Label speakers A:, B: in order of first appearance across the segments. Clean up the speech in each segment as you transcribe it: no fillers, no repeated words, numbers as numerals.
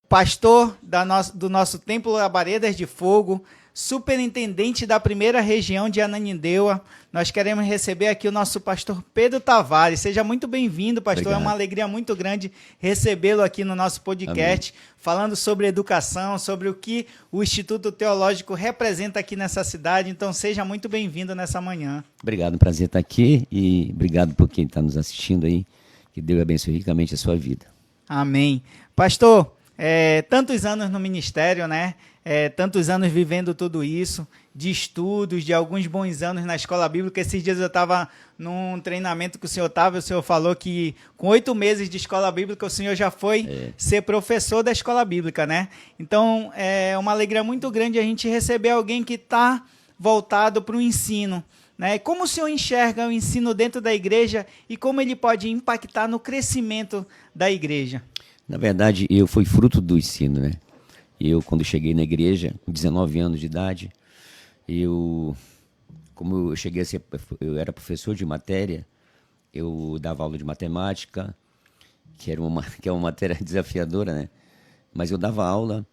A: pastor do nosso Templo Labaredas de Fogo, superintendente da primeira região de Ananindeua. Nós queremos receber aqui o nosso pastor Pedro Tavares. Seja muito bem-vindo, pastor.
B: Obrigado.
A: É uma alegria muito grande recebê-lo aqui no nosso podcast,
B: Amém.
A: Falando sobre educação, sobre o que o Instituto Teológico representa aqui nessa cidade. Então, seja muito bem-vindo nessa manhã.
B: Obrigado, um prazer estar aqui e obrigado por quem está nos assistindo aí. Que Deus abençoe ricamente a sua vida.
A: Amém. Pastor, tantos anos no ministério, né? Tantos anos vivendo tudo isso, de estudos, de alguns bons anos na escola bíblica. Esses dias eu estava num treinamento que o senhor estava, o senhor falou que com 8 meses de escola bíblica o senhor já foi ser professor da escola bíblica, né? Então é uma alegria muito grande a gente receber alguém que está voltado para o ensino, né? Como o senhor enxerga o ensino dentro da igreja e como ele pode impactar no crescimento da igreja?
B: Na verdade, eu fui fruto do ensino, né? Eu, quando cheguei na igreja, com 19 anos de idade, como eu cheguei a ser, eu era professor de matéria, eu dava aula de matemática, que é uma matéria desafiadora, né? Mas eu dava aula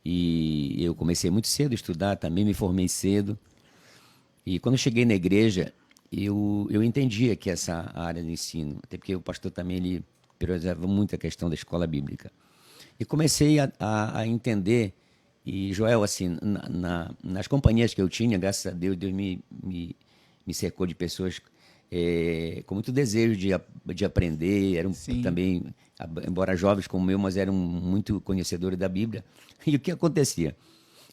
B: e eu comecei muito cedo a estudar, também me formei cedo. E quando eu cheguei na igreja, eu entendia que essa área do ensino, até porque o pastor também ele priorizava muito a questão da escola bíblica. E comecei a entender, e Joel, assim, nas companhias que eu tinha, graças a Deus, Deus me cercou de pessoas com muito desejo de aprender, eram também, embora jovens como eu, mas eram muito conhecedores da Bíblia. E o que acontecia?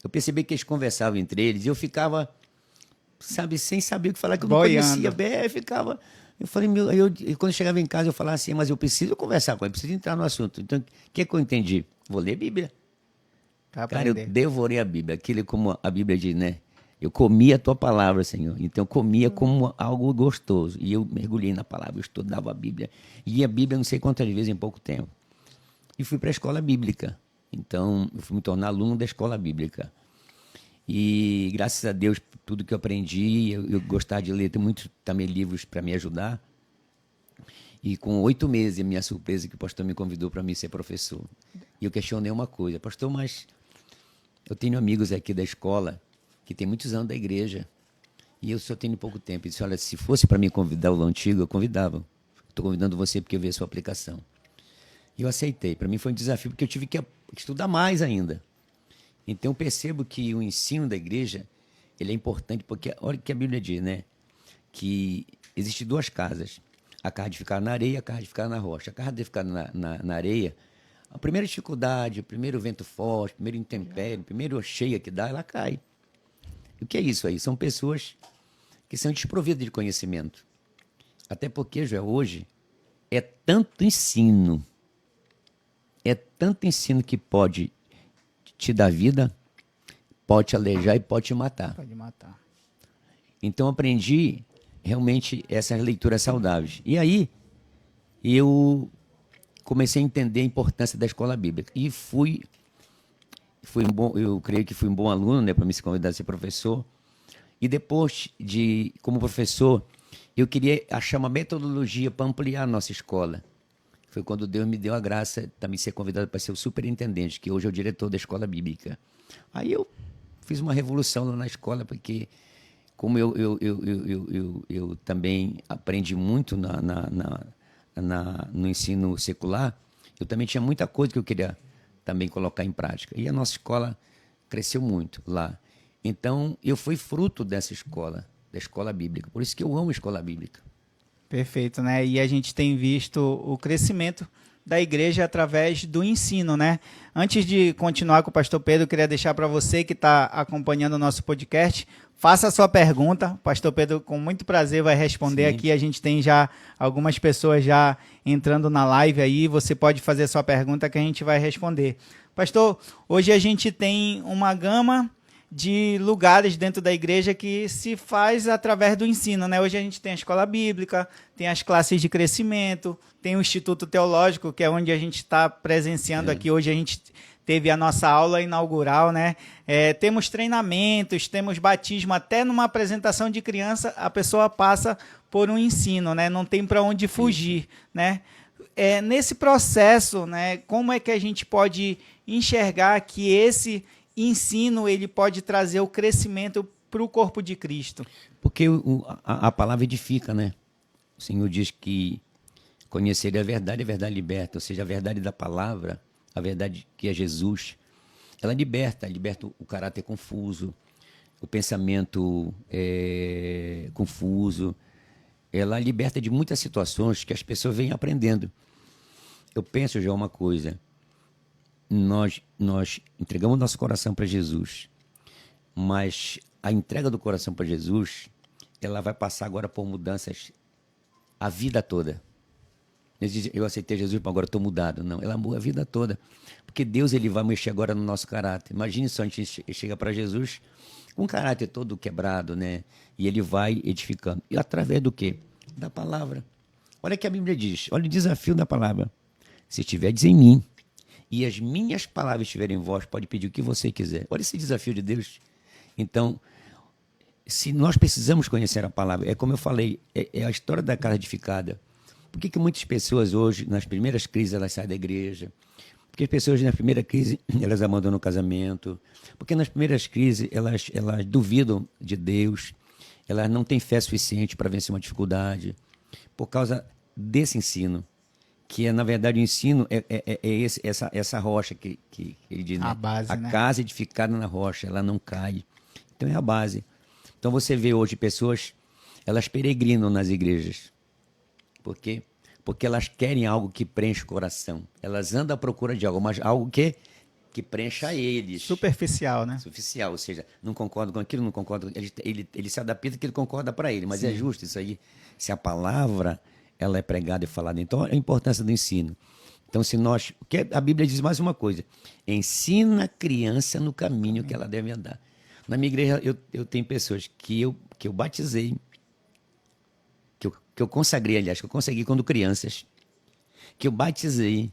B: Eu percebi que eles conversavam entre eles e eu ficava, sabe, sem saber o que falar, que eu não conhecia bem, ficava... Eu falei, quando eu chegava em casa, eu falava assim, mas eu preciso conversar com ele, preciso entrar no assunto. Então, o que eu entendi? Vou ler a Bíblia. Cara, eu devorei a Bíblia, aquilo como a Bíblia diz, né? Eu comia a tua palavra, Senhor. Então, eu comia como algo gostoso. E eu mergulhei na palavra, eu estudava a Bíblia. Li a Bíblia não sei quantas vezes em pouco tempo. E fui para a escola bíblica. Então, eu fui me tornar aluno da escola bíblica. E graças a Deus, tudo que eu aprendi, eu gostava de ler, tem muitos também livros para me ajudar. E com 8 meses, a minha surpresa que o pastor me convidou para mim ser professor. E eu questionei uma coisa, pastor, mas eu tenho amigos aqui da escola que tem muitos anos da igreja e eu só tenho pouco tempo. Ele disse, olha, se fosse para me convidar o antigo, eu convidava. Estou convidando você porque eu vi a sua aplicação. E eu aceitei. Para mim foi um desafio porque eu tive que estudar mais ainda. Então eu percebo que o ensino da igreja ele é importante porque olha o que a Bíblia diz, né? Que existem 2 casas. A casa de ficar na areia e a casa de ficar na rocha. A casa de ficar na areia, a primeira dificuldade, o primeiro vento forte, o primeiro intempério, a primeira cheia que dá, ela cai. E o que é isso aí? São pessoas que são desprovidas de conhecimento. Até porque, Joel, hoje é tanto ensino que pode te dar vida, pode te alejar e pode te matar.
A: Pode matar.
B: Então, aprendi realmente essas leituras saudáveis. E aí, eu comecei a entender a importância da escola bíblica. E eu creio que fui um bom aluno, né, para me se convidar a ser professor. E depois, como professor, eu queria achar uma metodologia para ampliar a nossa escola. Foi quando Deus me deu a graça de me ser convidado para ser o superintendente, que hoje é o diretor da escola bíblica. Aí eu fiz uma revolução lá na escola, porque como eu também aprendi muito no ensino secular, eu também tinha muita coisa que eu queria também colocar em prática. E a nossa escola cresceu muito lá. Então, eu fui fruto dessa escola, da escola bíblica. Por isso que eu amo a escola bíblica.
A: Perfeito, né? E a gente tem visto o crescimento da igreja através do ensino, né? Antes de continuar com o pastor Pedro, eu queria deixar para você que está acompanhando o nosso podcast, faça a sua pergunta. O pastor Pedro, com muito prazer, vai responder. Sim. Aqui. A gente tem já algumas pessoas já entrando na live aí. Você pode fazer a sua pergunta que a gente vai responder. Pastor, hoje a gente tem uma gama de lugares dentro da igreja que se faz através do ensino, né? Hoje a gente tem a escola bíblica, tem as classes de crescimento, tem o Instituto Teológico, que é onde a gente está presenciando aqui. Hoje a gente teve a nossa aula inaugural, né? Temos treinamentos, temos batismo, até numa apresentação de criança a pessoa passa por um ensino, né? Não tem para onde fugir, né? nesse processo, né, como é que a gente pode enxergar que esse ensino ele pode trazer o crescimento para o corpo de Cristo?
B: Porque a palavra edifica, né? O Senhor diz que conhecer a verdade liberta. Ou seja, a verdade da palavra, a verdade que é Jesus, ela liberta o caráter confuso, o pensamento confuso. Ela liberta de muitas situações que as pessoas vêm aprendendo. Eu penso já uma coisa, nós entregamos nosso coração para Jesus, mas a entrega do coração para Jesus, ela vai passar agora por mudanças a vida toda. Eu aceitei Jesus, mas agora estou mudado. Não, ela muda a vida toda. Porque Deus ele vai mexer agora no nosso caráter. Imagine só, a gente chega para Jesus com o caráter todo quebrado, né? E ele vai edificando. E através do quê? Da palavra. Olha o que a Bíblia diz. Olha o desafio da palavra. Se estiverdes em mim e as minhas palavras estiverem em vós, pode pedir o que você quiser. Olha esse desafio de Deus. Então, se nós precisamos conhecer a palavra, é como eu falei, é a história da casa edificada. Por que muitas pessoas hoje, nas primeiras crises, elas saem da igreja? Porque as pessoas, na primeira crise, elas abandonam o casamento. Porque nas primeiras crises, elas duvidam de Deus. Elas não têm fé suficiente para vencer uma dificuldade. Por causa desse ensino. Que é, na verdade, o ensino essa rocha que ele diz, né?
A: A base,
B: a
A: né?
B: casa edificada na rocha, ela não cai. Então é a base. Então você vê hoje pessoas, elas peregrinam nas igrejas. Por quê? Porque elas querem algo que preencha o coração. Elas andam à procura de algo, mas algo que preencha eles.
A: Superficial, né?
B: Superficial, ou seja, não concordo com aquilo, não concordo. Ele se adapta que ele concorda para ele, mas Sim. É justo isso aí. Se a palavra ela é pregada e falada, então a importância do ensino. Então, se nós, porque a Bíblia diz mais uma coisa: ensina a criança no caminho que ela deve andar. Na minha igreja eu tenho pessoas que eu batizei, que eu consagrei, aliás, que eu consegui quando crianças, que eu batizei,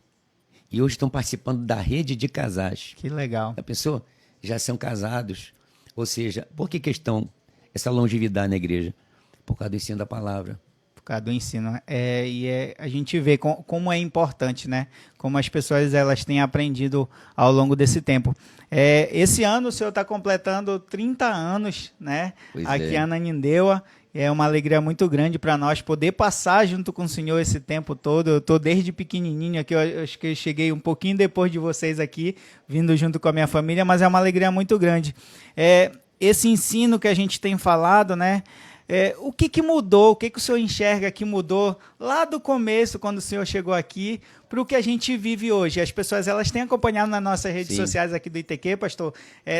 B: e hoje estão participando da rede de casais.
A: Que legal.
B: A pessoa já são casados. Ou seja, por que estão essa longevidade na igreja? Por causa do ensino da palavra.
A: Por causa do ensino. A gente vê como é importante, né? Como as pessoas elas têm aprendido ao longo desse tempo. Esse ano o senhor está completando 30 anos, né?
B: Pois
A: aqui
B: é.
A: em Ananindeua. É uma alegria muito grande para nós poder passar junto com o senhor esse tempo todo. Eu estou desde pequenininho aqui, eu acho que eu cheguei um pouquinho depois de vocês aqui, vindo junto com a minha família, mas é uma alegria muito grande. Esse ensino que a gente tem falado, né? O que mudou, o que o senhor enxerga que mudou lá do começo, quando o senhor chegou aqui, para o que a gente vive hoje? As pessoas elas têm acompanhado nas nossas redes
B: Sim.
A: sociais aqui do ITQ, pastor,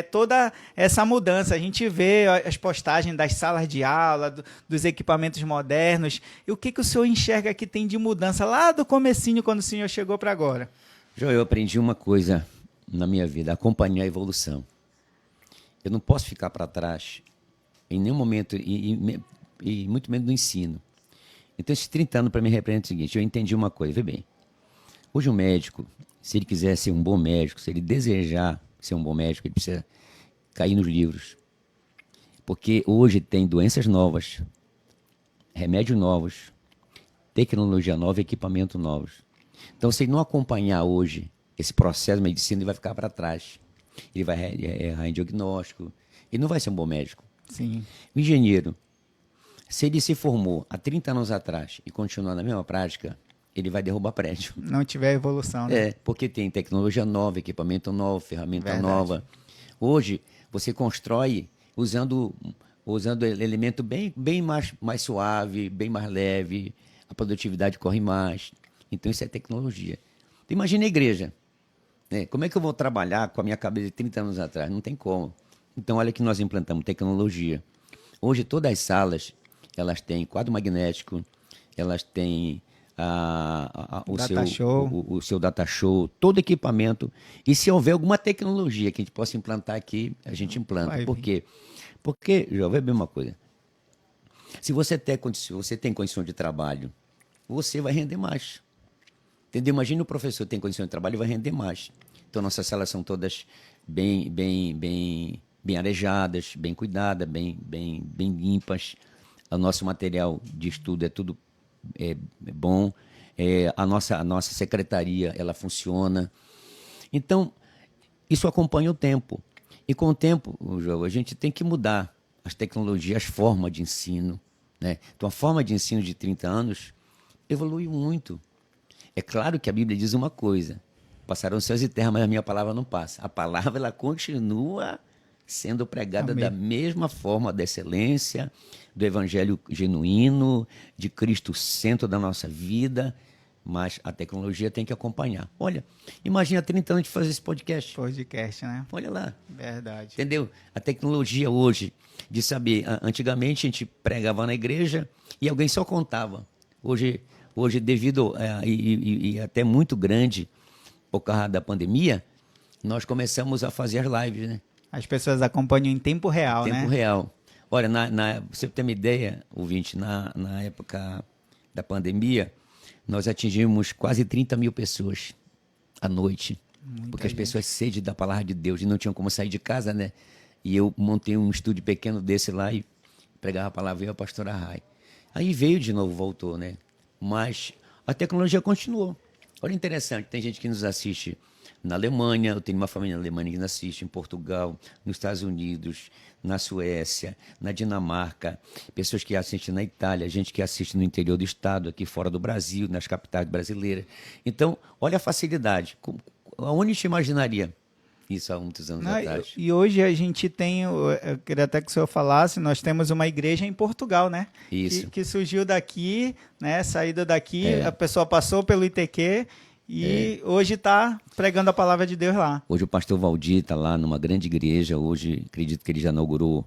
A: toda essa mudança. A gente vê as postagens das salas de aula, dos equipamentos modernos. E o que o senhor enxerga que tem de mudança lá do comecinho, quando o senhor chegou para agora?
B: João, eu aprendi uma coisa na minha vida: acompanhar a evolução. Eu não posso ficar para trás em nenhum momento, e muito menos no ensino. Então, esses 30 anos para mim representam o seguinte: eu entendi uma coisa, vê bem. Hoje um médico, se ele quiser ser um bom médico, se ele desejar ser um bom médico, ele precisa cair nos livros. Porque hoje tem doenças novas, remédios novos, tecnologia nova, equipamento novos. Então, se ele não acompanhar hoje esse processo de medicina, ele vai ficar para trás. Ele vai errar em diagnóstico, ele não vai ser um bom médico.
A: Sim.
B: O engenheiro, se ele se formou há 30 anos atrás e continuar na mesma prática, ele vai derrubar prédio.
A: Não tiver evolução, né?
B: Porque tem tecnologia nova, equipamento novo, ferramenta
A: Verdade.
B: nova. Hoje, você constrói usando elemento bem mais suave, bem mais leve, a produtividade corre mais. Então, isso é tecnologia. Então, imagina a igreja. Né? Como é que eu vou trabalhar com a minha cabeça de 30 anos atrás? Não tem como. Então, olha que nós implantamos tecnologia. Hoje, todas as salas, elas têm quadro magnético, elas têm o seu data show, todo equipamento. E se houver alguma tecnologia que a gente possa implantar aqui, a gente implanta. Por quê? Porque, já vou ver uma coisa. Se você tem condição de trabalho, você vai render mais. Entendeu? Imagina o professor tem condição de trabalho e vai render mais. Então, nossas salas são todas bem arejadas, bem cuidadas, bem limpas. O nosso material de estudo é tudo bom. A nossa secretaria, ela funciona. Então, isso acompanha o tempo. E com o tempo, João, a gente tem que mudar as tecnologias, as formas de ensino, né? Então, a forma de ensino de 30 anos evoluiu muito. É claro que a Bíblia diz uma coisa: passarão céus e terra, mas a minha palavra não passa. A palavra, ela continua sendo pregada da mesma forma, da excelência, do evangelho genuíno, de Cristo centro da nossa vida, mas a tecnologia tem que acompanhar. Olha, imagina 30 anos de fazer esse podcast.
A: Podcast, né?
B: Olha lá.
A: Verdade.
B: Entendeu? A tecnologia hoje, de saber, antigamente a gente pregava na igreja e alguém só contava. Hoje devido, e até muito grande, por causa da pandemia, nós começamos a fazer as lives, né?
A: As pessoas acompanham em tempo real,
B: Tempo
A: né?
B: real. Olha, você ter uma ideia, ouvinte, na época da pandemia, nós atingimos quase 30 mil pessoas à noite. Porque as pessoas sede da palavra de Deus e não tinham como sair de casa, né? E eu montei um estúdio pequeno desse lá e pregava a palavra, veio a pastora Rai. Aí veio de novo, voltou, né? Mas a tecnologia continuou. Olha, interessante, tem gente que nos assiste na Alemanha, eu tenho uma família na Alemanha que nos assiste, em Portugal, nos Estados Unidos, na Suécia, na Dinamarca, pessoas que assistem na Itália, gente que assiste no interior do estado, aqui fora do Brasil, nas capitais brasileiras. Então, olha a facilidade. Aonde a gente imaginaria isso há muitos anos atrás?
A: E hoje a gente tem, eu queria até que o senhor falasse, nós temos uma igreja em Portugal, né?
B: Isso.
A: Que surgiu daqui, né? Saída daqui, a pessoa passou pelo ITQ e hoje está pregando a palavra de Deus lá.
B: Hoje o pastor Valdir está lá numa grande igreja, hoje acredito que ele já inaugurou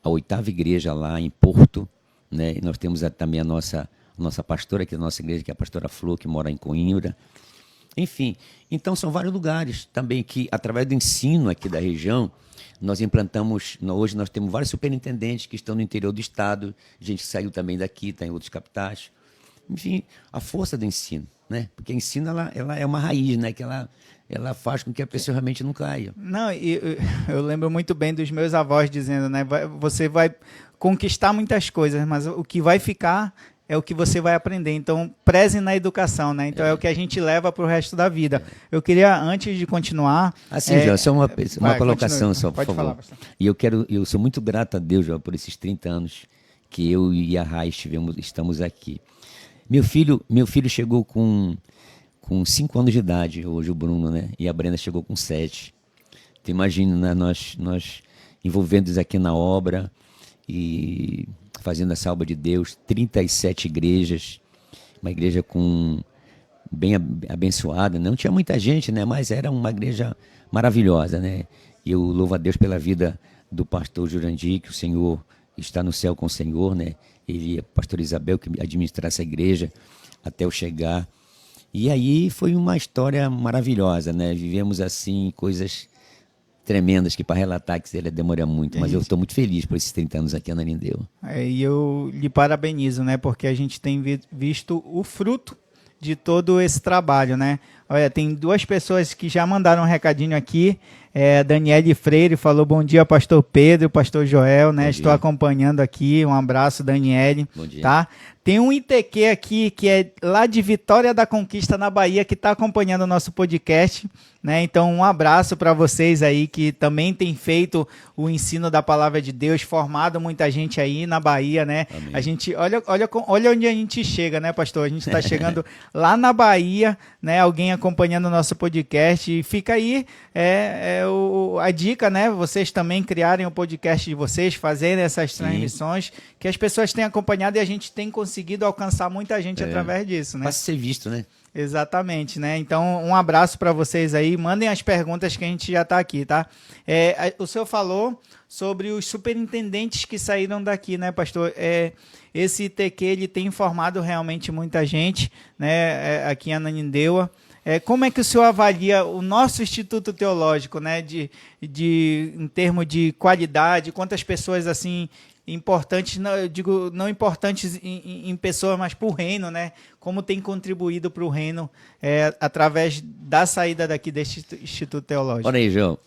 B: a 8ª igreja lá em Porto, né? E nós temos também a nossa pastora aqui da nossa igreja, que é a pastora Flor, que mora em Coimbra. Enfim, então são vários lugares também que, através do ensino aqui da região, nós implantamos, hoje nós temos vários superintendentes que estão no interior do estado, gente que saiu também daqui, está em outros capitais. Enfim, a força do ensino, né? Porque ensino, ela é uma raiz, né? Que ela faz com que a pessoa realmente não caia.
A: Não, eu lembro muito bem dos meus avós dizendo, né? Você vai conquistar muitas coisas, mas o que vai ficar é o que você vai aprender. Então, preze na educação, né? Então, é o que a gente leva para o resto da vida. Eu queria, antes de continuar...
B: Assim, João, só uma colocação,
A: continue.
B: só, por
A: Pode
B: favor.
A: falar, pastor.
B: E eu sou muito grato a Deus, João, por esses 30 anos que eu e a Rai estamos aqui. Meu filho chegou com 5 anos de idade, hoje o Bruno, né? E a Brenda chegou com 7. Então, imagina, né? Nós envolvendo-nos aqui na obra e fazendo essa obra de Deus, 37 igrejas, uma igreja bem abençoada, não tinha muita gente, né? Mas era uma igreja maravilhosa, né? E eu louvo a Deus pela vida do pastor Jurandir, que o Senhor está no céu com o Senhor, né? Ele e a pastora Isabel, que administra essa igreja até eu chegar. E aí foi uma história maravilhosa, né? Vivemos assim coisas tremendas que para relatar que ele demora muito, mas eu estou muito feliz por esses 30 anos aqui na Ananindeua.
A: E eu lhe parabenizo, né? Porque a gente tem visto o fruto de todo esse trabalho, né? Olha, tem 2 pessoas que já mandaram um recadinho aqui. Daniele Freire falou: bom dia, pastor Pedro, pastor Joel, né? Estou acompanhando aqui. Um abraço, Daniele.
B: Bom dia.
A: Tá? Tem um ITQ aqui que é lá de Vitória da Conquista, na Bahia, que está acompanhando o nosso podcast, né? Então, um abraço para vocês aí que também têm feito o ensino da palavra de Deus, formado muita gente aí na Bahia, né?
B: Amém.
A: A gente, olha onde a gente chega, né, pastor? A gente está chegando lá na Bahia, né? Alguém acompanhando o nosso podcast. E fica aí a dica, né? Vocês também criarem o podcast de vocês, fazerem essas transmissões, que as pessoas têm acompanhado e a gente tem conseguido alcançar muita gente através disso, né?
B: Para ser visto, né?
A: Exatamente, né? Então, um abraço para vocês aí. Mandem as perguntas que a gente já está aqui, tá? O senhor falou sobre os superintendentes que saíram daqui, né, pastor? Esse ITQ, ele tem informado realmente muita gente, né, aqui em Ananindeua. Como é que o senhor avalia o nosso Instituto Teológico, né, em termos de qualidade, quantas pessoas, assim, importantes, não, eu digo, não importantes em pessoas, mas para o reino, né? Como tem contribuído para o reino através da saída daqui deste Instituto Teológico?
B: Olha aí, João,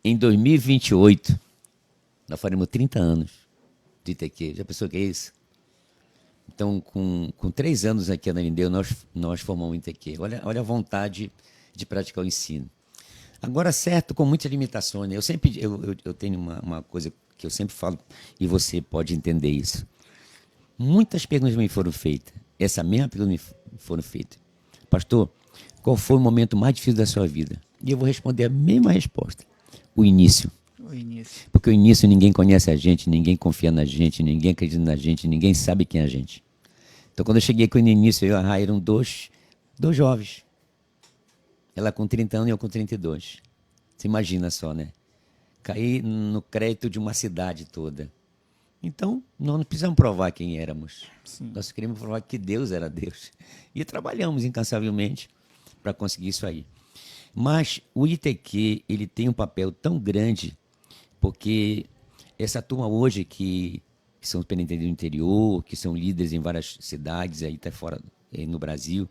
B: em 2028, nós faremos 30 anos de ITQ. Já pensou o que é isso? Então, com 3 anos aqui na Anindeu, nós formamos o ITQ. Olha a vontade de praticar o ensino. Agora, certo, com muitas limitações, né? Eu tenho uma coisa que eu sempre falo, e você pode entender isso. Muitas perguntas me foram feitas. Essa mesma pergunta me foram feitas. Pastor, qual foi o momento mais difícil da sua vida? E eu vou responder a mesma resposta. O início.
A: O início.
B: Porque o início ninguém conhece a gente, ninguém confia na gente, ninguém acredita na gente, ninguém sabe quem é a gente. Então, quando eu cheguei aqui no início, eu e a Rai eram dois jovens. Ela com 30 anos e eu com 32. Você imagina só, né? Caí no crédito de uma cidade toda. Então, nós não precisamos provar quem éramos.
A: Sim.
B: Nós queríamos provar que Deus era Deus. E trabalhamos incansavelmente para conseguir isso aí. Mas o ITQ, ele tem um papel tão grande, porque essa turma hoje que são superintendentes do interior, que são líderes em várias cidades, aí até fora no Brasil,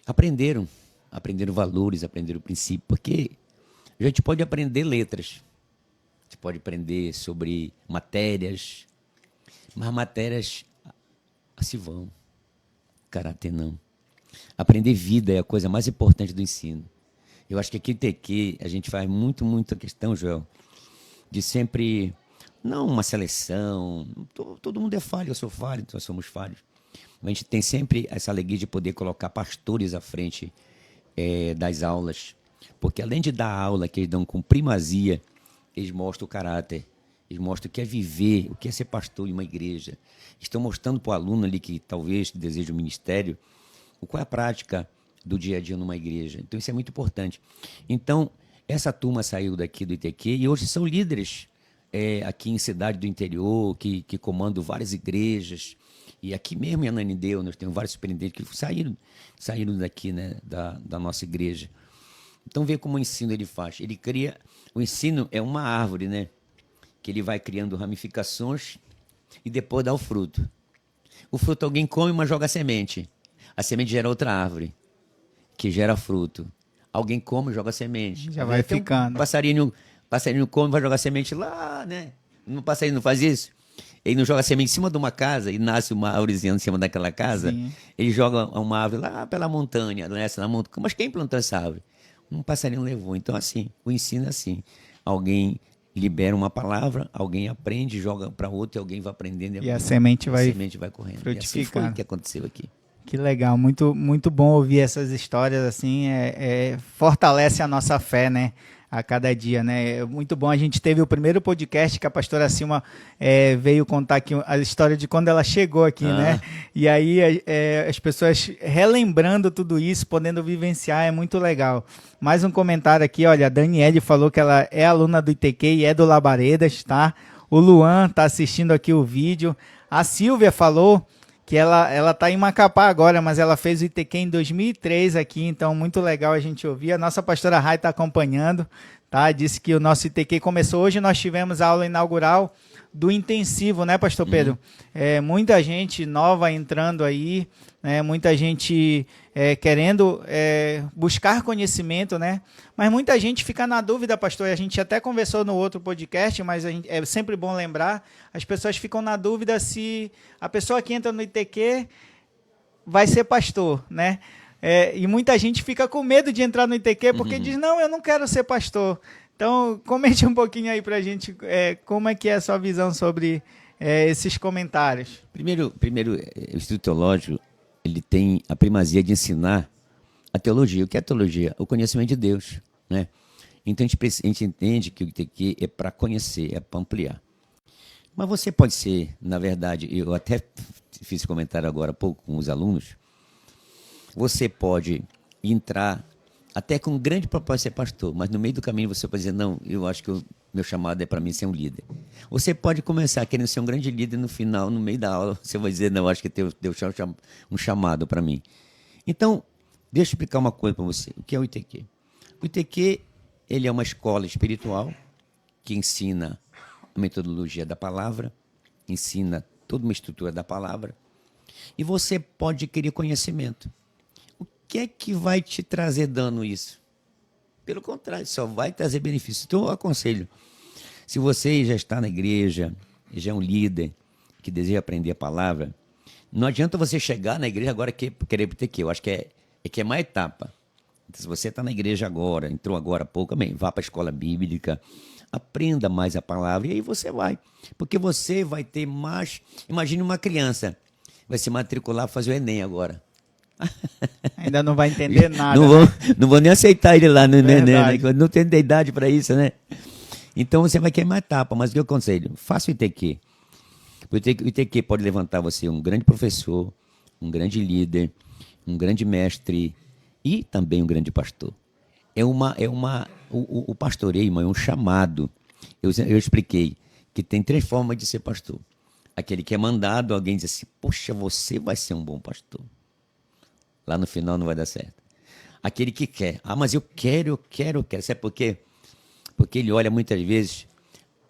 B: aprenderam valores, aprenderam princípios, porque a gente pode aprender letras, a gente pode aprender sobre matérias, mas matérias se vão, caráter não. Aprender vida é a coisa mais importante do ensino. Eu acho que aqui no ITQ a gente faz muita questão, Joel, de sempre, não uma seleção, todo mundo é falho, eu sou falho, nós somos falhos. Mas a gente tem sempre essa alegria de poder colocar pastores à frente das aulas, porque além de dar aula que eles dão com primazia, eles mostram o caráter, eles mostram o que é viver, o que é ser pastor em uma igreja. Estão mostrando para o aluno ali que talvez deseja o ministério, qual é a prática do dia a dia numa igreja. Então isso é muito importante. Então essa turma saiu daqui do ITQ e hoje são líderes aqui em cidade do interior, que comandam várias igrejas. E aqui mesmo em Ananindeua, nós temos vários superintendentes que saíram daqui, né, da nossa igreja. Então, vê como o ensino ele faz. Ele cria... O ensino é uma árvore, né? Que ele vai criando ramificações e depois dá o fruto. O fruto alguém come, mas joga a semente. A semente gera outra árvore, que gera fruto. Alguém come e joga a semente.
A: Já vai ficando.
B: Passarinho come e vai jogar semente lá, né? O passarinho não faz isso? Ele não joga semente em cima de uma casa e nasce uma árvorezinha em cima daquela casa. Sim. Ele joga uma árvore lá pela montanha, nessa na montanha. Mas quem plantou essa árvore? Um passarinho levou. Então, assim, o ensino é assim. Alguém libera uma palavra, alguém aprende, joga para outro e alguém vai aprendendo.
A: E a semente vai
B: correndo.
A: frutificando.
B: E assim foi o que aconteceu aqui.
A: Que legal, muito bom ouvir essas histórias, assim, fortalece a nossa fé, né, a cada dia, né, é muito bom. A gente teve o primeiro podcast que a pastora Silma veio contar aqui a história de quando ela chegou aqui, né, e aí as pessoas relembrando tudo isso, podendo vivenciar, é muito legal. Mais um comentário aqui, olha, a Daniele falou que ela é aluna do ITQ e é do Labaredas, tá, o Luan tá assistindo aqui o vídeo, a Silvia falou que ela tá em Macapá agora, mas ela fez o ITQ em 2003 aqui, então muito legal a gente ouvir. A nossa pastora Rai está acompanhando, tá? Disse que o nosso ITQ começou hoje, nós tivemos a aula inaugural do intensivo, né, pastor Pedro? Muita gente nova entrando aí, né? Muita gente querendo buscar conhecimento, né? Mas muita gente fica na dúvida, pastor, a gente até conversou no outro podcast, mas é sempre bom lembrar, as pessoas ficam na dúvida se a pessoa que entra no ITQ vai ser pastor, né? E muita gente fica com medo de entrar no ITQ porque diz, não, eu não quero ser pastor. Então, comente um pouquinho aí pra gente como é que é a sua visão sobre esses comentários.
B: Primeiro, o Instituto Teológico, ele tem a primazia de ensinar a teologia. O que é a teologia? O conhecimento de Deus, né? Então, a gente entende que o ITQ é para conhecer, é para ampliar. Mas você pode ser, na verdade, eu até fiz esse comentário agora há pouco com os alunos, você pode entrar até com um grande propósito de ser pastor, mas no meio do caminho você pode dizer, não, eu acho que o meu chamado é para mim ser um líder. Você pode começar querendo ser um grande líder, no final, no meio da aula, você vai dizer, não, eu acho que Deus um chamado para mim. Então, deixa eu explicar uma coisa para você. O que é o ITQ? O ITQ, ele é uma escola espiritual que ensina a metodologia da palavra, ensina toda uma estrutura da palavra, e você pode adquirir conhecimento. O que é que vai te trazer dano isso? Pelo contrário, só vai trazer benefício. Então, eu aconselho, se você já está na igreja, já é um líder que deseja aprender a palavra, Não adianta você chegar na igreja agora querer ter que. Eu acho que é uma etapa. Então, se você está na igreja agora, entrou agora há pouco, bem, vá para a escola bíblica, aprenda mais a palavra e aí você vai. Porque você vai ter mais... Imagine uma criança, vai se matricular, fazer o Enem agora.
A: Ainda não vai entender nada.
B: Não vou nem aceitar ele lá no Enem, né?
A: Verdade.
B: Não tem idade para isso, né? Então você vai queimar etapa, mas o que eu aconselho? Faça o ITQ. O ITQ pode levantar você um grande professor, um grande líder, um grande mestre e também um grande pastor. O pastoreio, irmão, é um chamado. Eu expliquei que tem 3 formas de ser pastor. Aquele que é mandado, alguém diz assim, poxa, você vai ser um bom pastor. Lá no final não vai dar certo. Aquele que quer. Ah, mas eu quero. Sabe por quê? Porque ele olha muitas vezes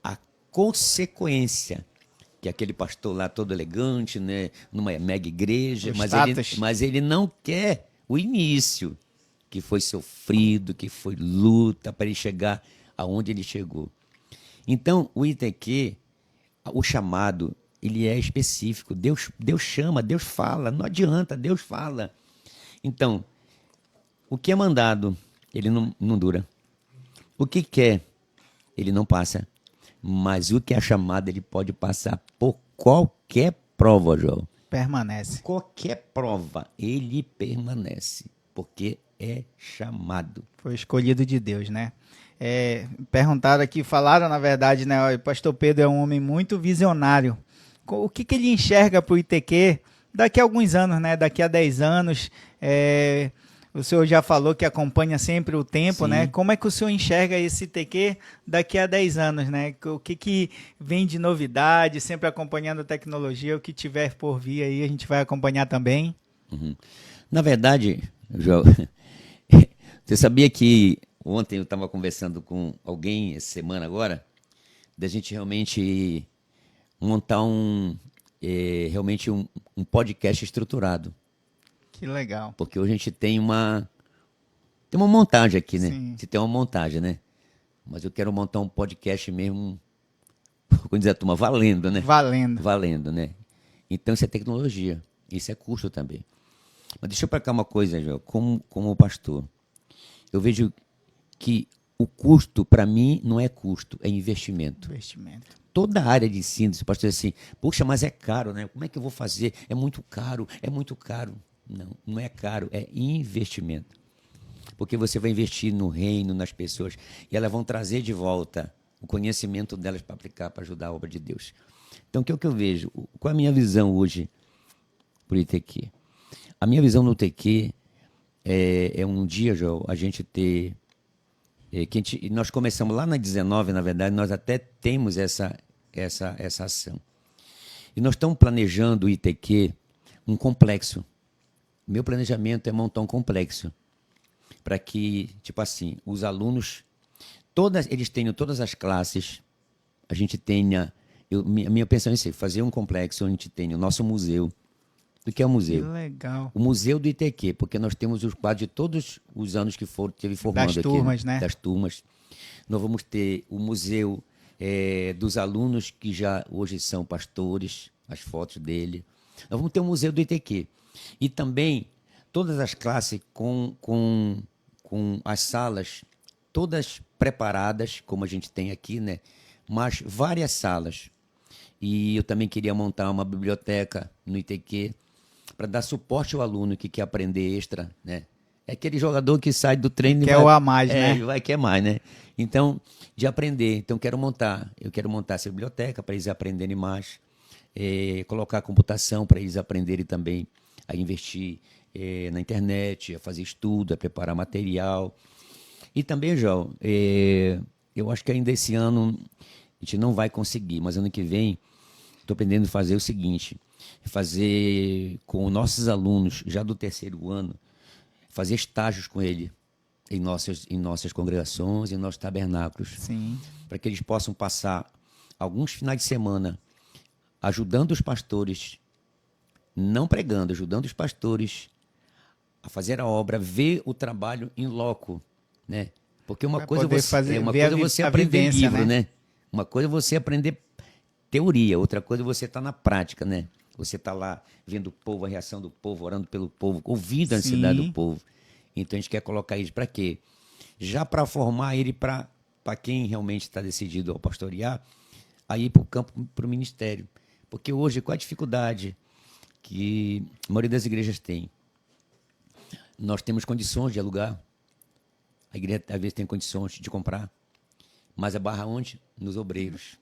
B: a consequência que aquele pastor lá todo elegante, né, numa mega igreja, mas ele não quer o início, que foi sofrido, que foi luta para ele chegar aonde ele chegou. Então, o ITQ, o chamado, ele é específico. Deus chama, Deus fala, não adianta, Deus fala. Então, o que é mandado, ele não dura. O que quer, ele não passa. Mas o que é chamado, ele pode passar por qualquer prova, João.
A: Permanece.
B: Qualquer prova, ele permanece. Porque é chamado.
A: Foi escolhido de Deus, né? Perguntaram aqui, falaram na verdade, né? O pastor Pedro é um homem muito visionário. O que ele enxerga para o ITQ daqui a alguns anos, né? Daqui a 10 anos. O senhor já falou que acompanha sempre o tempo,
B: Sim.
A: né? Como é que o senhor enxerga esse ITQ daqui a 10 anos, né? O que vem de novidade, sempre acompanhando a tecnologia, o que tiver por vir aí, a gente vai acompanhar também.
B: Uhum. Na verdade, João, você sabia que ontem eu estava conversando com alguém, essa semana agora, da gente realmente montar realmente um podcast estruturado.
A: Que legal.
B: Porque hoje a gente tem uma montagem aqui, né?
A: Sim.
B: Você tem uma montagem, né? Mas eu quero montar um podcast mesmo, como diz a turma, valendo, né? Valendo, né? Então isso é tecnologia, isso é custo também. Mas deixa eu explicar uma coisa, João, como pastor. Eu vejo que o custo, para mim, não é custo, é investimento. Toda a área de ensino, se o pastor diz assim, poxa, mas é caro, né? Como é que eu vou fazer? É muito caro. Não é caro, é investimento. Porque você vai investir no reino, nas pessoas, e elas vão trazer de volta o conhecimento delas para aplicar, para ajudar a obra de Deus. Então, o que eu vejo? Qual é a minha visão hoje para o ITQ? A minha visão no ITQ é um dia, João, a gente ter... nós começamos lá na 19, na verdade, nós até temos essa ação. E nós estamos planejando o ITQ um complexo. Meu planejamento é montar um complexo para que, tipo assim, os alunos, eles tenham todas as classes, a gente tenha... minha pensão é isso, fazer um complexo onde a gente tenha o nosso museu. O que é o museu?
A: Que legal.
B: O museu do ITQ, porque nós temos os quadros de todos os anos que teve formando
A: das
B: aqui.
A: Turmas, né?
B: Das turmas. Nós vamos ter o museu dos alunos que já hoje são pastores, as fotos dele. Nós vamos ter o museu do ITQ. E também todas as classes com as salas todas preparadas, como a gente tem aqui, né? Mas várias salas. E eu também queria montar uma biblioteca no ITQ para dar suporte ao aluno que quer aprender extra, né? É aquele jogador que sai do treino e
A: quer o a mais, né?
B: Quer mais, né? Então, de aprender. Então, eu quero montar essa biblioteca para eles aprenderem mais, colocar computação para eles aprenderem também a investir na internet, a fazer estudo, a preparar material. E também, João, eu acho que ainda esse ano a gente não vai conseguir, mas ano que vem estou pretendendo fazer o seguinte, fazer com nossos alunos, já do 3º ano, fazer estágios com ele em nossas congregações, em nossos tabernáculos.
A: Sim.
B: Para que eles possam passar alguns finais de semana ajudando os pastores, não pregando, ajudando os pastores a fazer a obra, ver o trabalho em loco, né? Porque uma coisa é você aprender livro, né? Uma coisa é você aprender teoria, outra coisa é você estar na prática, né? Você está lá vendo o povo, a reação do povo, orando pelo povo, ouvindo a
A: Sim.
B: necessidade do povo. Então a gente quer colocar isso para quê? Já para formar ele para quem realmente está decidido ao pastorear, a ir para o campo, para o ministério. Porque hoje, qual a dificuldade que a maioria das igrejas tem? Nós temos condições de alugar. A igreja, às vezes, tem condições de comprar. Mas a barra onde? Nos obreiros.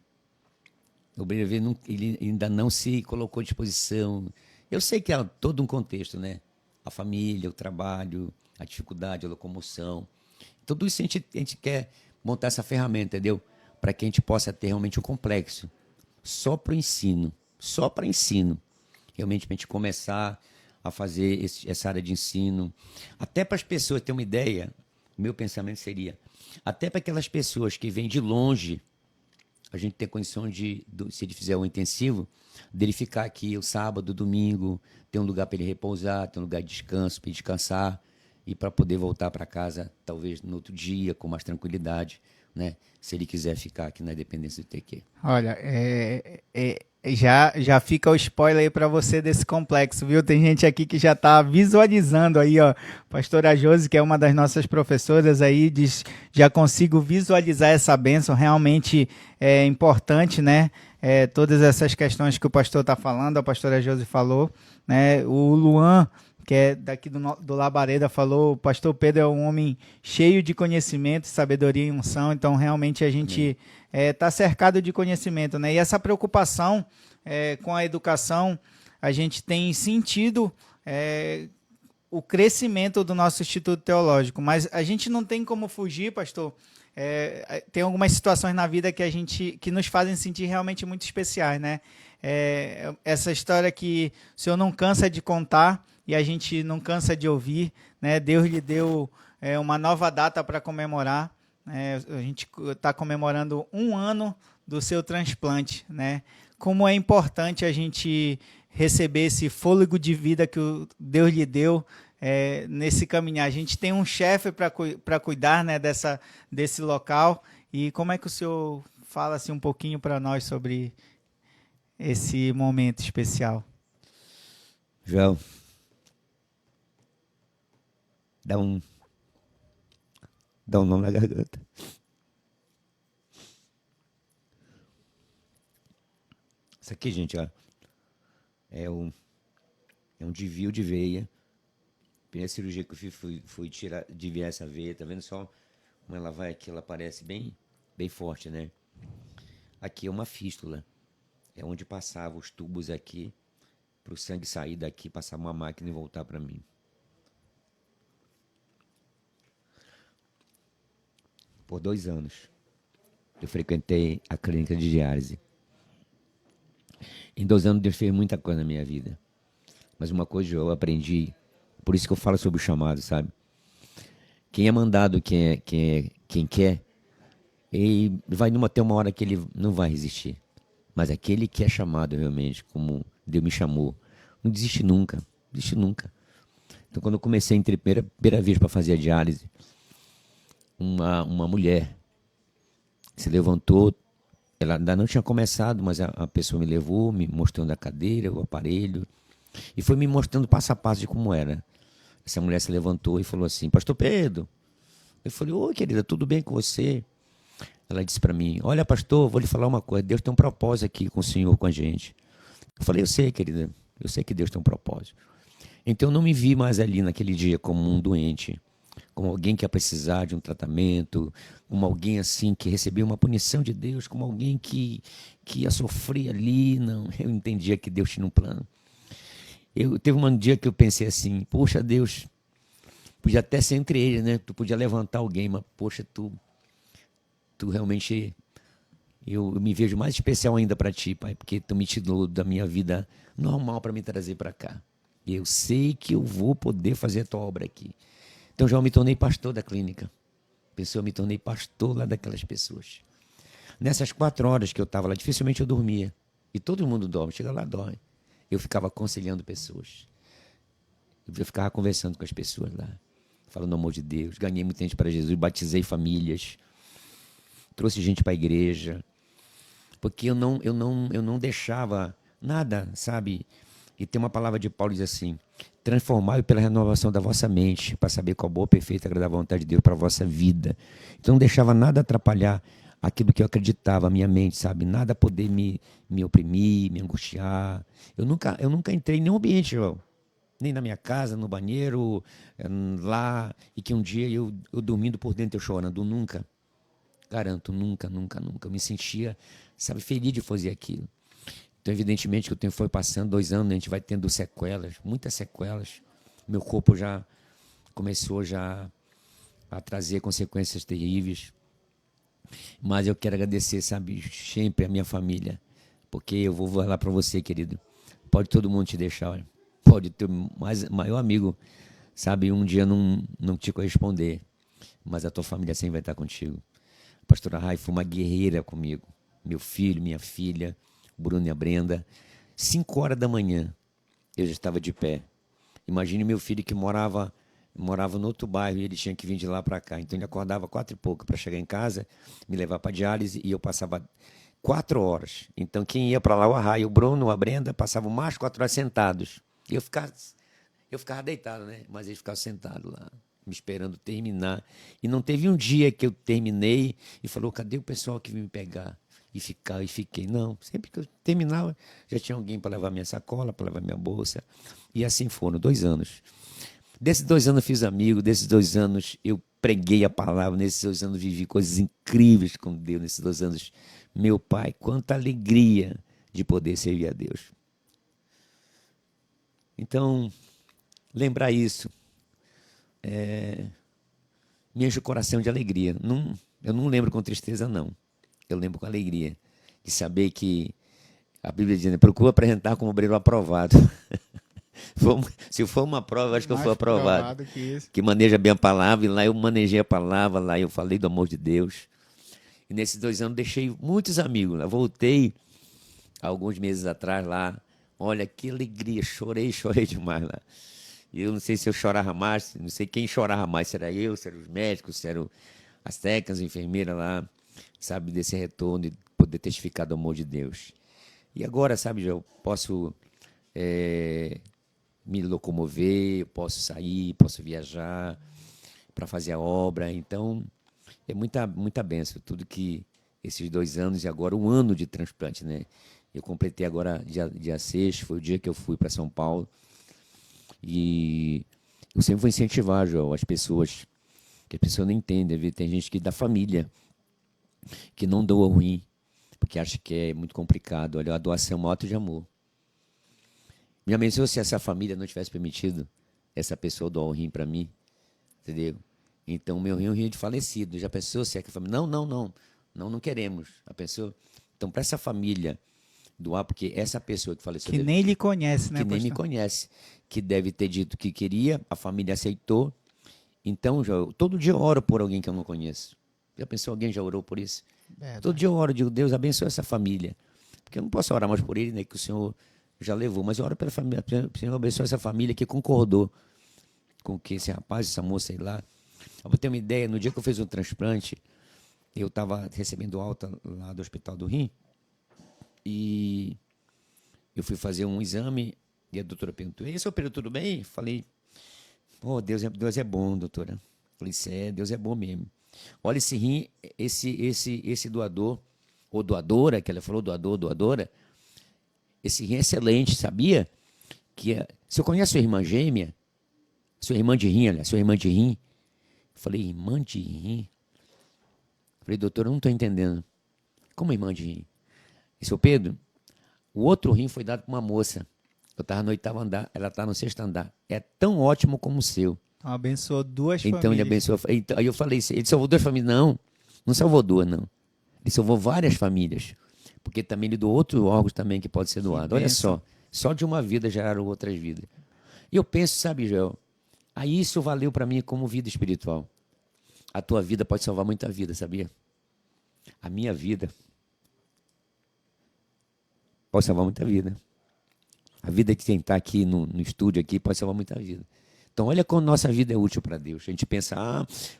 B: O obreiro, às vezes, ele ainda não se colocou à disposição. Eu sei que há todo um contexto, né? A família, o trabalho, a dificuldade, a locomoção. Tudo isso a gente quer montar essa ferramenta, entendeu? Para que a gente possa ter realmente um complexo. Só para o ensino. Só para ensino. Realmente, para a gente começar a fazer essa área de ensino. Até para as pessoas terem uma ideia, o meu pensamento seria, até para aquelas pessoas que vêm de longe, a gente tem condição de, se ele fizer um intensivo, dele ficar aqui o sábado, domingo, ter um lugar para ele repousar, ter um lugar de descanso, para ele descansar, e para poder voltar para casa, talvez no outro dia, com mais tranquilidade, né? Se ele quiser ficar aqui na dependência do TQ.
A: Olha, já fica o spoiler aí para você desse complexo, viu? Tem gente aqui que já está visualizando aí, ó. Pastora Josi, que é uma das nossas professoras aí, diz, já consigo visualizar essa bênção, realmente é importante, né? Todas essas questões que o pastor está falando, a pastora Josi falou, né? O Luan, que é daqui do Labareda, falou, o pastor Pedro é um homem cheio de conhecimento, sabedoria e unção, então realmente a gente está cercado de conhecimento, né? E essa preocupação com a educação, a gente tem sentido o crescimento do nosso Instituto Teológico, mas a gente não tem como fugir, pastor. Tem algumas situações na vida que nos fazem sentir realmente muito especiais, né? Essa história que o senhor não cansa de contar e a gente não cansa de ouvir, né? Deus lhe deu uma nova data para comemorar. A gente está comemorando 1 ano do seu transplante, né? Como é importante a gente receber esse fôlego de vida que Deus lhe deu nesse caminhar. A gente tem um chefe para cuidar, né, desse local. E como é que o senhor fala assim, um pouquinho para nós sobre esse momento especial?
B: João, dá um nome na garganta. Isso aqui, gente, ó, é um desvio de veia. Primeira cirurgia que eu fiz fui tirar, desviar essa veia. Tá vendo só como ela vai aqui? Ela parece bem forte, né? Aqui é uma fístula. É onde passava os tubos aqui para o sangue sair daqui, passar uma máquina e voltar para mim. Por 2 anos, eu frequentei a clínica de diálise. Em 2 anos, Deus fez muita coisa na minha vida. Mas uma coisa eu aprendi, por isso que eu falo sobre o chamado, sabe? Quem é mandado, quem quer, e vai ter uma hora que ele não vai resistir. Mas aquele que é chamado realmente, como Deus me chamou, não desiste nunca, desiste nunca. Então, quando eu comecei a primeira vez para fazer a diálise, uma mulher se levantou, ela ainda não tinha começado, mas a pessoa me levou, me mostrando a cadeira, o aparelho, e foi me mostrando passo a passo de como era. Essa mulher se levantou e falou assim: Pastor Pedro. Eu falei: oi, querida, tudo bem com você? Ela disse para mim: olha, pastor, vou lhe falar uma coisa, Deus tem um propósito aqui com o senhor, com a gente. Eu falei: eu sei, querida, eu sei que Deus tem um propósito. Então eu não me vi mais ali naquele dia como um doente, como alguém que ia precisar de um tratamento, como alguém assim que recebia uma punição de Deus, como alguém que ia sofrer ali. Não, eu entendia que Deus tinha um plano. Teve um dia que eu pensei assim: poxa, Deus, podia até ser entre eles, né? Tu podia levantar alguém, mas poxa, tu realmente, eu me vejo mais especial ainda para ti, Pai, porque tu me tirou da minha vida normal para me trazer para cá. E eu sei que eu vou poder fazer a tua obra aqui. Então já eu me tornei pastor da clínica. Eu me tornei pastor lá daquelas pessoas. Nessas 4 horas que eu estava lá, dificilmente eu dormia. E todo mundo dorme, chega lá, dorme. Eu ficava aconselhando pessoas. Eu ficava conversando com as pessoas lá, falando o amor de Deus. Ganhei muita gente para Jesus, batizei famílias, trouxe gente para a igreja, porque eu não deixava nada, sabe, E tem uma palavra de Paulo que diz assim: transformai pela renovação da vossa mente, para saber qual boa, perfeita e agradável vontade de Deus para a vossa vida. Então não deixava nada atrapalhar aquilo que eu acreditava, a minha mente, sabe? Nada poder me oprimir, me angustiar. Eu nunca entrei em nenhum ambiente, João. Nem na minha casa, no banheiro, lá, e que um dia eu dormindo por dentro, eu chorando. Nunca. Garanto, nunca, nunca, nunca. Eu me sentia, sabe, feliz de fazer aquilo. Então, evidentemente, que o tempo foi passando, 2 anos, a gente vai tendo sequelas, muitas sequelas. Meu corpo já começou já a trazer consequências terríveis. Mas eu quero agradecer, sabe, sempre a minha família. Porque eu vou falar para você, querido. Pode todo mundo te deixar, olha. Pode ter maior amigo, sabe, um dia não te corresponder. Mas a tua família sempre vai estar contigo. A pastora Rai foi uma guerreira comigo. Meu filho, minha filha, Bruno e a Brenda. 5 horas da manhã, eu já estava de pé. Imagine meu filho que morava no outro bairro e ele tinha que vir de lá para cá. Então ele acordava 4 e pouco para chegar em casa, me levar para diálise e eu passava 4 horas. Então quem ia para lá, o Arraio, o Bruno, a Brenda, passavam mais 4 horas sentados. E eu ficava deitado, né? Mas eles ficavam sentados lá, me esperando terminar. E não teve um dia que eu terminei e falou: cadê o pessoal que veio me pegar? E fiquei. Não, sempre que eu terminava, já tinha alguém para levar minha sacola, para levar minha bolsa. E assim foram, 2 anos. Desses 2 anos eu fiz amigo, desses 2 anos eu preguei a palavra, nesses 2 anos vivi coisas incríveis com Deus, nesses 2 anos. Meu Pai, quanta alegria de poder servir a Deus. Então, lembrar isso me enche o coração de alegria. Eu não lembro com tristeza, não. Eu lembro com alegria de saber que a Bíblia diz, né, procura apresentar como obreiro aprovado. Se for uma prova, acho que eu fui aprovado. Que maneja bem a palavra, e lá eu manejei a palavra, lá eu falei do amor de Deus. E nesses 2 anos deixei muitos amigos. Eu voltei alguns meses atrás lá. Olha, que alegria, chorei demais lá. E eu não sei se eu chorava mais, não sei quem chorava mais, se era eu, se eram os médicos, se eram as técnicas, as enfermeiras lá, sabe, desse retorno de poder testificar do amor de Deus. E agora, sabe, eu posso me locomover, eu posso sair, posso viajar para fazer a obra. Então, é muita bênção, tudo que esses 2 anos e agora 1 ano de transplante, né? Eu completei agora dia 6, foi o dia que eu fui para São Paulo. E eu sempre vou incentivar, João, as pessoas, que a pessoa não entende. Tem gente que da família que não doa o rim, porque acha que é muito complicado. Olha, a doação é um ato de amor. Minha mãe, se essa família não tivesse permitido essa pessoa doar o rim para mim, entendeu? Então, meu rim é um rim de falecido. Já pensou se é que a família... Não queremos. A pessoa... Então, para essa família doar, porque essa pessoa que faleceu...
A: Que nem lhe conhece, né,
B: que nem me conhece, que deve ter dito que queria, a família aceitou. Então, todo dia eu oro por alguém que eu não conheço. Já pensou, alguém já orou por isso? Verdade. Todo dia eu oro, digo, Deus abençoe essa família. Porque eu não posso orar mais por ele, né, que o Senhor já levou, mas eu oro pela família, o Senhor abençoe essa família que concordou com que esse rapaz, essa moça, sei lá. Eu vou ter uma ideia, no dia que eu fiz o transplante, eu estava recebendo alta lá do Hospital do Rim, e eu fui fazer um exame e a doutora perguntou: e seu Pedro, tudo bem? Falei: oh, Deus é bom, doutora. Falei: Deus é bom mesmo. Olha esse rim, esse doador, ou doadora, que ela falou, doadora, esse rim é excelente, sabia? Se eu conheço sua irmã gêmea, sua irmã de rim, olha, sua irmã de rim. Eu falei: irmã de rim? Falei: doutora, eu não estou entendendo. Como irmã de rim? E seu Pedro, o outro rim foi dado para uma moça. Eu estava no 8º andar, ela está no 6º andar. É tão ótimo como o seu.
A: Então abençoou 2 famílias.
B: Então ele abençoou. Então, aí eu falei: ele salvou 2 famílias? Não salvou 2, não. Ele salvou várias famílias. Porque também ele doou outro órgão também que pode ser doado. Olha só de uma vida geraram outras vidas. E eu penso, sabe, Joel, aí isso valeu para mim como vida espiritual. A tua vida pode salvar muita vida, sabia? A minha vida pode salvar muita vida. A vida de quem está aqui no estúdio aqui pode salvar muita vida. Então, olha como nossa vida é útil para Deus. A gente pensa: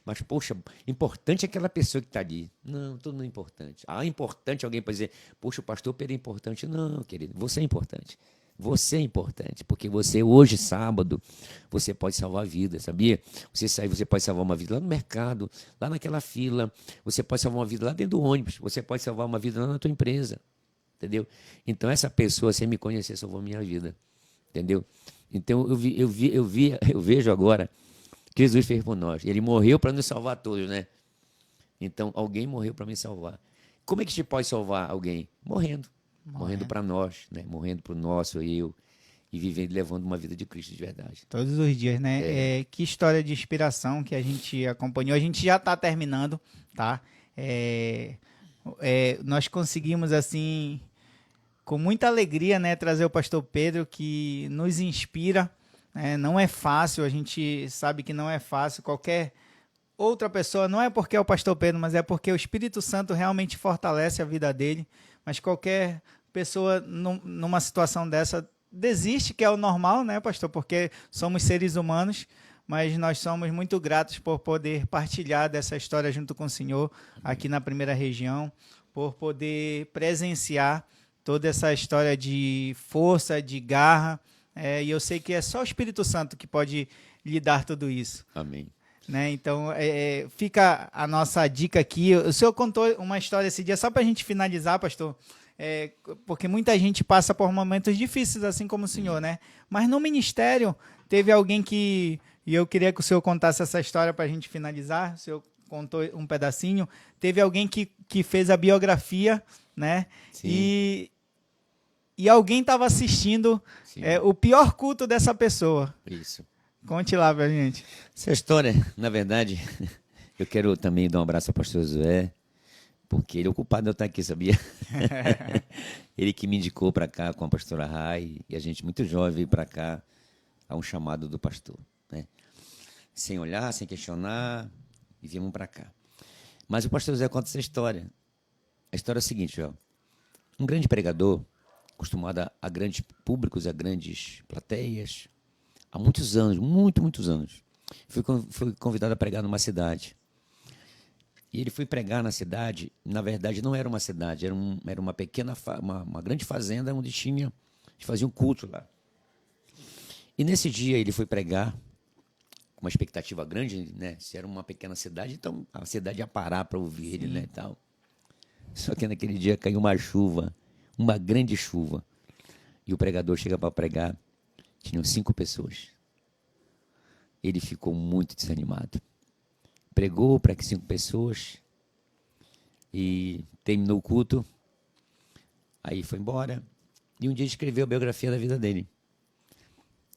B: mas poxa, importante é aquela pessoa que está ali. Não, tudo não é importante. Importante alguém para dizer: poxa, o pastor Pedro é importante. Não, querido, você é importante. Você é importante, porque você hoje, sábado, você pode salvar a vida, sabia? Você sair, você pode salvar uma vida lá no mercado, lá naquela fila, você pode salvar uma vida lá dentro do ônibus, você pode salvar uma vida lá na tua empresa, entendeu? Então essa pessoa, sem me conhecer, salvou minha vida, entendeu? Então eu vejo agora que Jesus fez por nós. Ele morreu para nos salvar todos, né? Então alguém morreu para me salvar. Como é que a gente pode salvar alguém? Morrendo. Morrendo para nós, né? Morrendo para o nosso eu e vivendo, levando uma vida de Cristo de verdade.
A: Todos os dias, né? Que história de inspiração que a gente acompanhou. A gente já está terminando, tá? Nós conseguimos, assim, com muita alegria, né, trazer o pastor Pedro, que nos inspira. Não é fácil, a gente sabe que não é fácil. Qualquer outra pessoa, não é porque é o pastor Pedro, mas é porque o Espírito Santo realmente fortalece a vida dele. Mas qualquer pessoa numa situação dessa desiste, que é o normal, né, pastor? Porque somos seres humanos, mas nós somos muito gratos por poder partilhar dessa história junto com o Senhor aqui na Primeira Região, por poder presenciar toda essa história de força, de garra, e eu sei que é só o Espírito Santo que pode lhe dar tudo isso.
B: Amém.
A: Né? Então, fica a nossa dica aqui. O senhor contou uma história esse dia, só para a gente finalizar, pastor, porque muita gente passa por momentos difíceis, assim como o senhor, né? Mas no ministério, teve alguém que... E eu queria que o senhor contasse essa história para a gente finalizar. O senhor contou um pedacinho. Teve alguém que fez a biografia, né?
B: Sim.
A: E alguém estava assistindo o pior culto dessa pessoa.
B: Isso.
A: Conte lá pra gente.
B: Essa história, na verdade, eu quero também dar um abraço ao pastor Josué, porque ele é o culpado de eu estar aqui, sabia? Ele que me indicou para cá com a pastora Rai, e a gente muito jovem veio para cá a um chamado do pastor, né? Sem olhar, sem questionar, e viemos para cá. Mas o pastor José conta essa história. A história é a seguinte, ó. Um grande pregador, acostumado a grandes públicos, a grandes plateias, há muitos anos, muitos anos, fui convidado a pregar numa cidade. E ele foi pregar na cidade, na verdade não era uma cidade, era uma pequena, uma grande fazenda onde fazia um culto lá. E nesse dia ele foi pregar, com uma expectativa grande, né? Se era uma pequena cidade, então a cidade ia parar para ouvir ele, né, e tal. Só que naquele dia caiu uma chuva, uma grande chuva. E o pregador chega para pregar, tinham 5 pessoas. Ele ficou muito desanimado. Pregou para 5 pessoas e terminou o culto. Aí foi embora. E um dia escreveu a biografia da vida dele.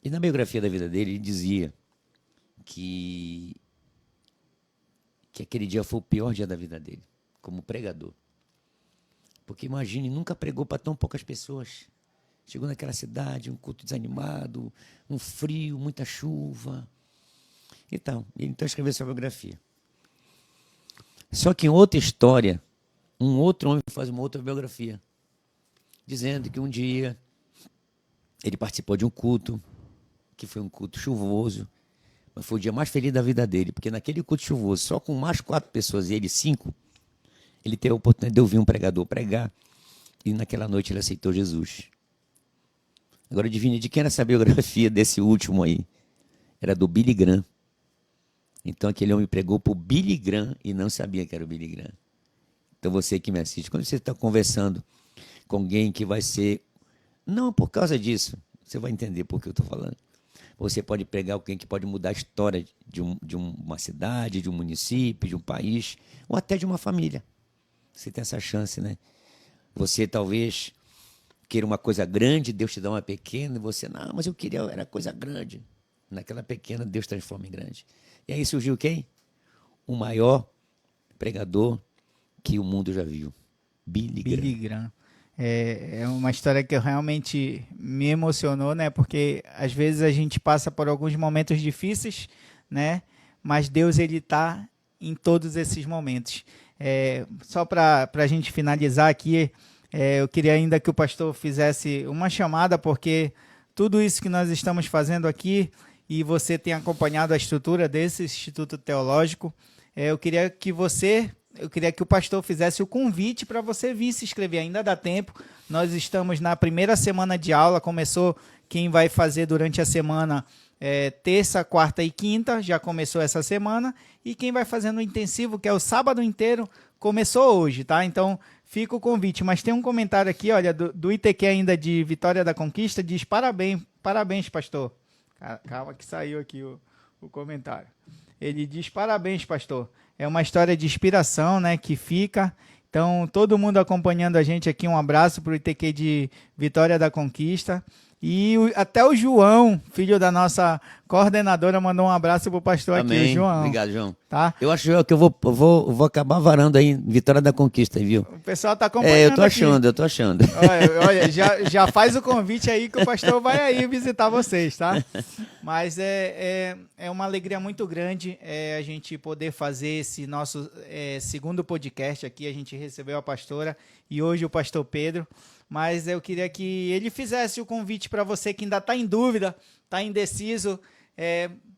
B: E na biografia da vida dele, ele dizia que aquele dia foi o pior dia da vida dele, como pregador. Porque imagine, nunca pregou para tão poucas pessoas. Chegou naquela cidade, um culto desanimado, um frio, muita chuva. Então escreveu sua biografia. Só que em outra história, um outro homem faz uma outra biografia, dizendo que um dia ele participou de um culto, que foi um culto chuvoso, mas foi o dia mais feliz da vida dele, porque naquele culto chuvoso, só com mais 4 pessoas e ele 5, ele teve a oportunidade de ouvir um pregador pregar, e naquela noite ele aceitou Jesus. Agora adivinha de quem era essa biografia desse último aí? Era do Billy Graham. Então aquele homem pregou para o Billy Graham e não sabia que era o Billy Graham. Então você que me assiste, quando você está conversando com alguém que vai ser... Não por causa disso, você vai entender por que eu estou falando. Você pode pregar alguém que pode mudar a história de uma cidade, de um município, de um país, ou até de uma família. Você tem essa chance, né? Você talvez queira uma coisa grande, Deus te dá uma pequena, e você, não, mas eu queria, era coisa grande. Naquela pequena, Deus transforma em grande. E aí surgiu quem? O maior pregador que o mundo já viu. Billy Graham.
A: É uma história que realmente me emocionou, né? Porque às vezes a gente passa por alguns momentos difíceis, né? Mas Deus, ele está em todos esses momentos. Só para a gente finalizar aqui, eu queria ainda que o pastor fizesse uma chamada, porque tudo isso que nós estamos fazendo aqui, e você tem acompanhado a estrutura desse Instituto Teológico, eu queria que você eu queria que o pastor fizesse o convite para você vir se inscrever. Ainda dá tempo. Nós estamos na primeira semana de aula. Começou quem vai fazer durante a semana terça, quarta e quinta. Já começou essa semana. E quem vai fazer no intensivo, que é o sábado inteiro, começou hoje, tá? Então, fica o convite. Mas tem um comentário aqui, olha, do ITQ ainda de Vitória da Conquista. Diz, parabéns, pastor. Calma que saiu aqui o comentário. Ele diz, parabéns, pastor. É uma história de inspiração, né, que fica. Então, todo mundo acompanhando a gente aqui, um abraço para o ITQ de Vitória da Conquista. E até o João, filho da nossa coordenadora, mandou um abraço para o pastor.
B: Amém.
A: Aqui, o João.
B: Obrigado, João.
A: Tá?
B: Eu acho, João, que eu vou acabar varando aí Vitória da Conquista, viu?
A: O pessoal está acompanhando.
B: Eu tô achando.
A: Olha, já faz o convite aí que o pastor vai aí visitar vocês, tá? Mas é uma alegria muito grande a gente poder fazer esse nosso segundo podcast aqui. A gente recebeu a pastora e hoje o pastor Pedro. Mas eu queria que ele fizesse o convite para você que ainda está em dúvida, está indeciso,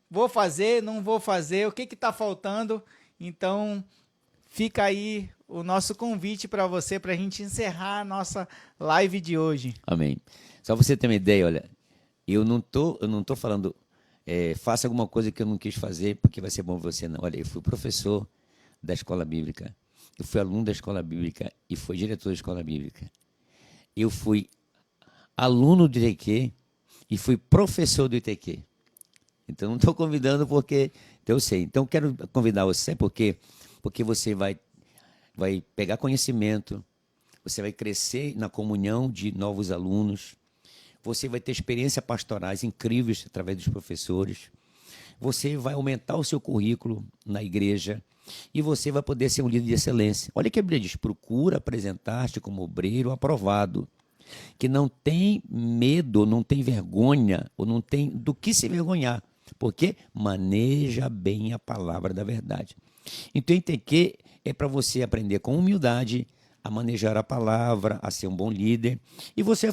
A: vou fazer, não vou fazer, o que está faltando? Então, fica aí o nosso convite para você, para a gente encerrar a nossa live de hoje.
B: Amém. Só você ter uma ideia, olha, eu não tô falando, faça alguma coisa que eu não quis fazer porque vai ser bom para você, não. Olha, eu fui professor da escola bíblica, eu fui aluno da escola bíblica e fui diretor da escola bíblica. Eu fui aluno do ITQ e fui professor do ITQ. Então, não estou convidando porque eu sei. Então, quero convidar você porque você vai pegar conhecimento, você vai crescer na comunhão de novos alunos, você vai ter experiências pastorais incríveis através dos professores, você vai aumentar o seu currículo na igreja e você vai poder ser um líder de excelência. Olha que a Bíblia diz, procura apresentar-te como obreiro aprovado, que não tem medo, não tem vergonha, ou não tem do que se vergonhar, porque maneja bem a palavra da verdade. Então, ITQ é para você aprender com humildade a manejar a palavra, a ser um bom líder, e você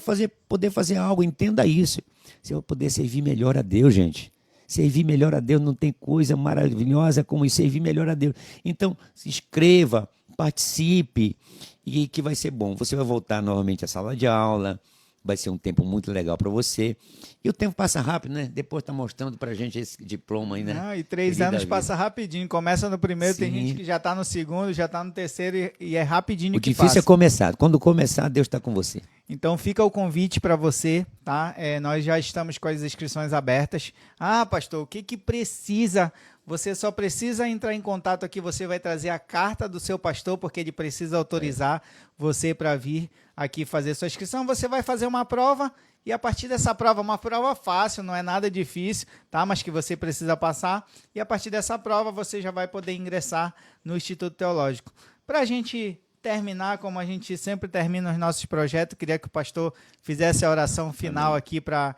B: poder fazer algo, entenda isso. Você vai poder servir melhor a Deus, gente. Servir melhor a Deus, não tem coisa maravilhosa como servir melhor a Deus. Então, se inscreva, participe, e que vai ser bom. Você vai voltar novamente à sala de aula, vai ser um tempo muito legal para você. E o tempo passa rápido, né? Depois está mostrando para a gente esse diploma aí, né?
A: E 3 anos passa rapidinho. Começa no primeiro,
B: Sim.
A: Tem gente que já está no segundo, já está no terceiro e é rapidinho
B: o
A: que
B: difícil
A: passa.
B: é começar. Quando começar, Deus está com você.
A: Então fica o convite para você, tá? Nós já estamos com as inscrições abertas. Ah, pastor, o que precisa? Você só precisa entrar em contato aqui, você vai trazer a carta do seu pastor, porque ele precisa autorizar você para vir aqui fazer sua inscrição. Você vai fazer uma prova e a partir dessa prova, uma prova fácil, não é nada difícil, tá? Mas que você precisa passar. E a partir dessa prova você já vai poder ingressar no Instituto Teológico. Para a gente terminar, como a gente sempre termina os nossos projetos, queria que o pastor fizesse a oração final aqui para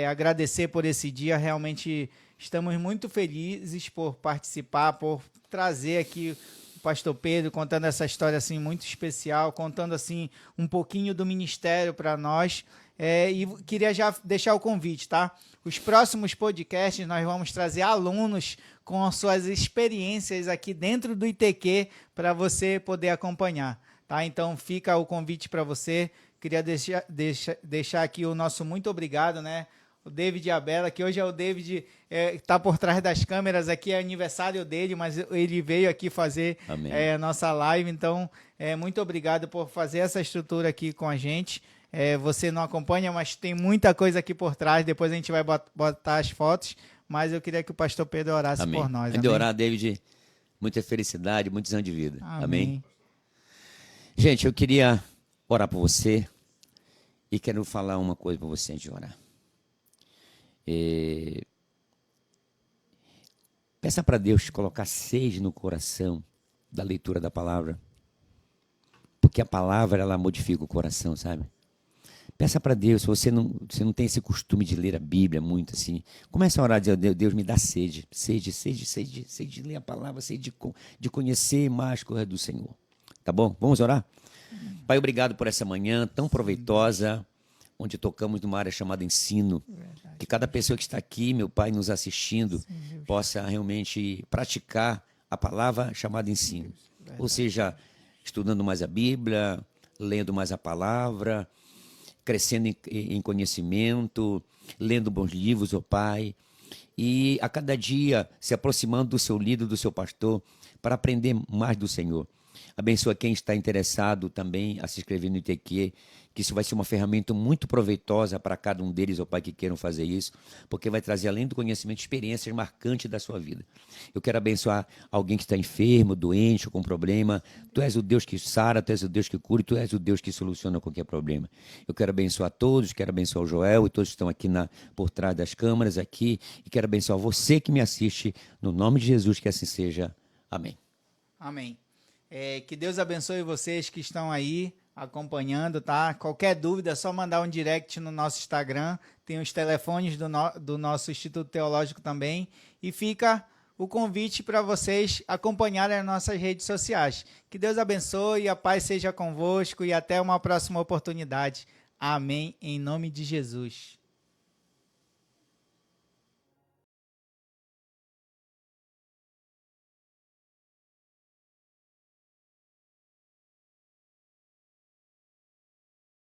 A: agradecer por esse dia. Realmente estamos muito felizes por participar, por trazer aqui o pastor Pedro contando essa história assim muito especial, contando assim um pouquinho do ministério para nós. E queria já deixar o convite, tá? Os próximos podcasts nós vamos trazer alunos com as suas experiências aqui dentro do ITQ para você poder acompanhar, tá? Então fica o convite para você. Queria deixar aqui o nosso muito obrigado, né? O David e a Bela, que hoje é o David, está por trás das câmeras aqui, é aniversário dele, mas ele veio aqui fazer a nossa live. Então, muito obrigado por fazer essa estrutura aqui com a gente. Você não acompanha, mas tem muita coisa aqui por trás. Depois a gente vai botar as fotos, mas eu queria que o pastor Pedro orasse por nós.
B: Antes de orar, David, muita felicidade, muitos anos de vida. Amém. Gente, eu queria orar por você e quero falar uma coisa para você antes de orar. Peça para Deus colocar sede no coração da leitura da palavra, porque a palavra ela modifica o coração, sabe? Peça para Deus, se você não tem esse costume de ler a Bíblia muito assim, comece a orar, dizer, Deus me dá sede de ler a palavra, sede de conhecer mais coisas do Senhor. Tá bom? Vamos orar? Pai, obrigado por essa manhã tão proveitosa, onde tocamos numa área chamada ensino. Verdade. Que cada pessoa que está aqui, meu Pai, nos assistindo, possa realmente praticar a palavra chamada ensino. Ou seja, estudando mais a Bíblia, lendo mais a palavra, crescendo em conhecimento, lendo bons livros, ó Pai, e a cada dia se aproximando do seu líder, do seu pastor, para aprender mais do Senhor. Abençoa quem está interessado também a se inscrever no ITQ, que isso vai ser uma ferramenta muito proveitosa para cada um deles, ó Pai, que queiram fazer isso, porque vai trazer, além do conhecimento, experiências marcantes da sua vida. Eu quero abençoar alguém que está enfermo, doente ou com problema. Tu és o Deus que sara, tu és o Deus que cura, tu és o Deus que soluciona qualquer problema. Eu quero abençoar todos, quero abençoar o Joel e todos que estão aqui por trás das câmeras aqui, e quero abençoar você que me assiste, no nome de Jesus, que assim seja. Amém.
A: Amém. Que Deus abençoe vocês que estão aí acompanhando, tá? Qualquer dúvida é só mandar um direct no nosso Instagram, tem os telefones do nosso Instituto Teológico também, e fica o convite para vocês acompanharem as nossas redes sociais. Que Deus abençoe, a paz seja convosco e até uma próxima oportunidade. Amém, em nome de Jesus.